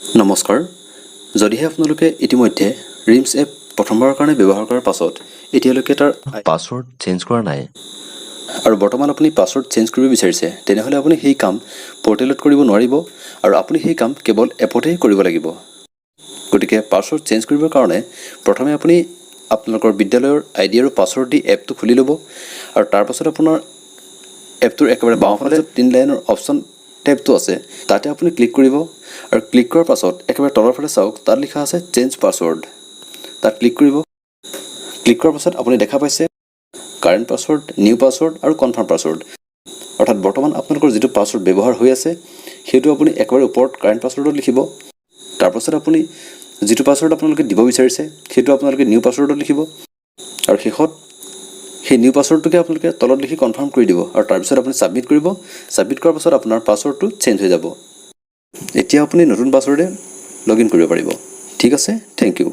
নমস্কাৰ যদিহে আপোনালোকে ইতিমধ্যে RIIMS App প্ৰথমবাৰৰ কাৰণে ব্যৱহাৰ কৰাৰ পাছত এতিয়ালৈকে তাৰ পাছৱৰ্ড চেঞ্জ কৰা নাই আৰু বৰ্তমান আপুনি পাছৱৰ্ড চেঞ্জ কৰিব বিচাৰিছে তেনেহলে আপুনি সেই কাম পৰ্টেলত কৰিব নোৱাৰিব আৰু আপুনি সেই কাম কেৱল এপতে কৰিব লাগিব গতিকে পাছৱৰ্ড চেঞ্জ কৰিবৰ কাৰণে প্ৰথমে আপুনি আপোনালোকৰ বিদ্যালয়ৰ আইডি আৰু পাছৱৰ্ড দি এপটো খুলি ল'ব আৰু তাৰ পাছত আপোনাৰ এপটোৰ একেবাৰে বাওঁফালে 3 লাইনৰ অপচন টেবটো আছে তাতে আপুনি ক্লিক কৰিব আৰু ক্লিক কৰাৰ পাছত একেবাৰে তলৰ ফালে চাওক তাত লিখা আছে চেঞ্জ পাছৱৰ্ড তাত ক্লিক কৰিব ক্লিক কৰাৰ পাছত আপুনি দেখা পাইছে কাৰেণ্ট পাছৱৰ্ড নিউ পাছৱৰ্ড আৰু কনফাৰ্ম পাছৱৰ্ড অৰ্থাৎ বৰ্তমান আপোনালোকৰ যিটো পাছৱৰ্ড ব্যৱহাৰ হৈ আছে সেইটো আপুনি একেবাৰে ওপৰত কাৰেণ্ট পাছৱৰ্ডত লিখিব তাৰ পাছত আপুনি যিটো পাছৱৰ্ড আপোনালোকে দিব বিচাৰিছে সেইটো আপোনালোকে নিউ পাছৱৰ্ডত লিখিব আৰু শেষত সেই নিউ পাছৱৰ্ডটোকে আপোনালোকে তলত লিখি কনফাৰ্ম কৰি দিব আৰু তাৰ পিছত আপুনি সাবমিট কৰিব সাবমিট কৰাৰ পাছত আপোনাৰ পাছৱৰ্ডটো চেঞ্জ হৈ যাব এতিয়া আপুনি নতুন পাছৱৰ্ডে লগইন কৰিব পাৰিব ঠিক আছে থ্যাংক ইউ